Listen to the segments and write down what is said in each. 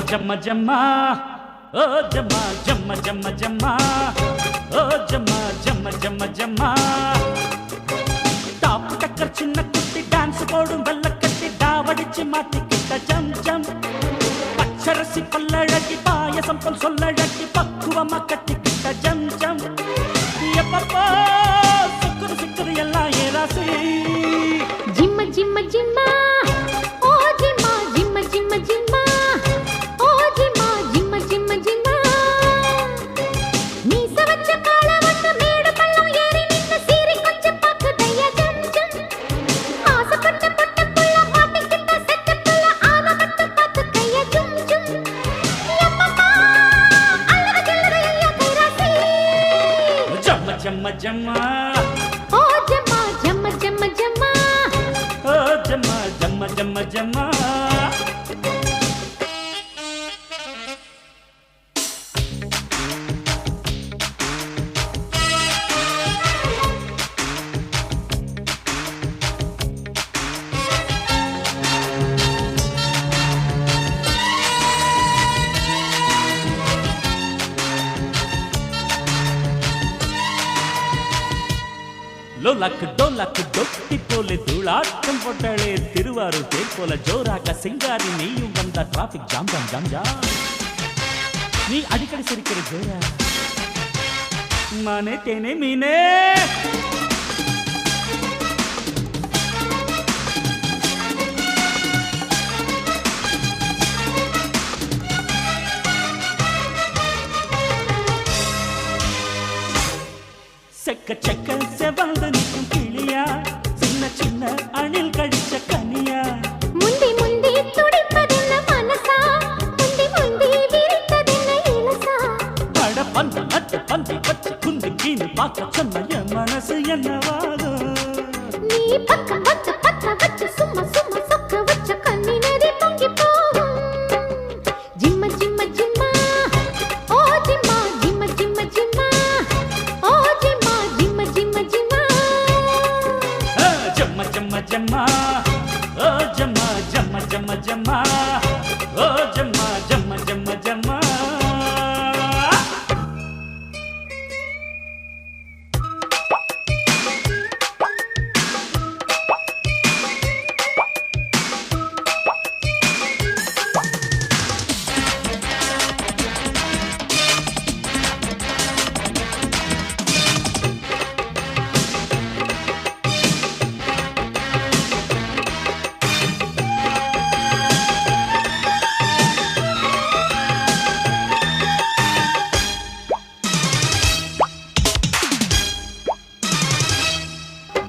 జమ్మ జమ్మ ఓ జమ్మ జమ్మ జమ్మ జమ్మ ఓ జమ్మ జమ్మ జమ్మ జమ్మ top டக்கர் சின்ன குட்டி dance போடும் வெள்ளக்கட்டி டாவடிச்சு மாட்டிக்கிட்ட ஜம் ஜம் பச்சரசி பல்லழகி பாயசம் போல் சொல்லழகி பக்குவமா கட்டிக்கிட்ட ஜம் ஜம் எப்பப்போ சிக்குரு சிக்குரு எல்லாம் ஏராசி ஜிம்ம ஜிம்ம ஜிம்மா ஓ ஜிம்மா ஜிம்ம ஜிம்ம ஜிம்மா ஓ ஜிம்மா ஜிம்ம ஜிம்ம ஜிம்மா நீ சவச்ச கால வந்து மேடு பள்ளம் ஏறி நின்னு சீரி கொஞ்சம் பாக்குதையா ஜம் ஜம் ஆசைப்பட்ட பொட்டப்புள்ள மாட்டிக்கிட்ட செட்டப்புள்ள ஆன மட்டும் பாத்துக்கையா ஜும் ஜும் எப்பப்பா அல்லற ஜல்லற ஐயா கைராசி ஜம்ம ஜம்ம ஜம்மா ஓ ஜம்மா ஜம்ம ஜம்ம ஜம்மா ஓ ஜம்ம ஜம்ம ஜம்ம ஜம்மா லோலாக்கு டோலாக்கு டொட்டி போல தூளாட்டம் போட்டாளே திருவாரூர் தேர் போல ஜோராக்க சிங்காரி நீயும் வந்தா traffic jam jam jam jam நீ அடிக்கடி சிரிக்கிற ஜோரா மானே தேனே மீனே செக்க செக்க செவந்து நிற்கும் கிளியா சின்ன சின்ன அணில் கடிச்ச கனியா முந்தி முந்தி துடிப்பதென்ன மனசா முந்தி முந்தி விரித்ததென்ன இலசா பட பந்து நட்டு பந்தி வச்சு குந்தி கீனு பார்க்க சொன்ன என் மனசு என்னவாகும் நீ பக்கம் வந்து பத்த வச்சு சும்மா சும்மா சொக்க வச்ச கண்ணி நதி பொங்கி போகும் ஜிம்ம ஜிம்ம ஜிம்மா ஓ ஜிம்மா ஜிம்ம ஜிம்ம ஜிம்மா ஓ ஜிம்மா ஜிம்ம ஜிம்ம ஜிம்மா ஜம்ம ஜம்ம ஜம்மா ஓ ஜம்ம ஜம்ம ஜம்ம ஜம்மா ஓ ஜம்ம ஜம்ம ஜம்ம ஜம்மா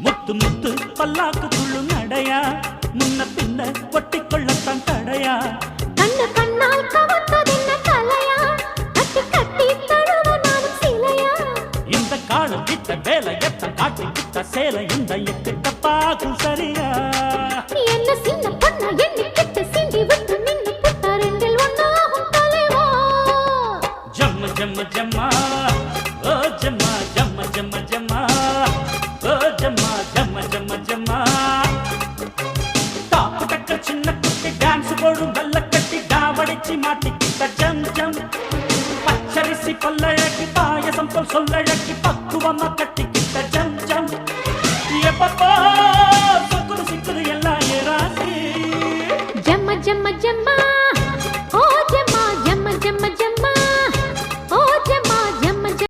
முத்து முத்து பல்லாக்கு துள்ளு நடையா முன்ன பின்ன ஒட்டி கொள்ளத்தான் தடையா கண்ண கண்ணால் கவத்ததென்ன கலையா கட்டி கட்டி தழுவ நானும் சிலையா இந்த காடு கிட்ட வேலை எத்த காட்டி கிட்ட சேலை இந்த எக்கிட்ட பாக்கும் சரியா என்ன சின்ன பொண்ணா எண்ணி கிட்ட சிந்தி விட்டு நின்னு புட்டா ரெண்டில் ஒன்னாகும் தலைவா ஜம்ம ஜம்ம ஜம்மா ஓ ஜம்மா ஜம்ம ஜம்ம ஜம்மா ஓ ஜம்மா ஜம்ம ஜம்ம ஜம்மா டாப்பு டக்க சின்ன குட்டி டான்ஸ் போடும் வெள்ளக்கட்டி டாவடிச்சு மாட்டிக்கிட்ட ஜம் ஜம் பச்சரிசி பல்லழகி பாயசம் போல் சொல்லழகி பக்குவமா கட்டிக்கிட்ட ஜம் ஜம் எப்பப்போ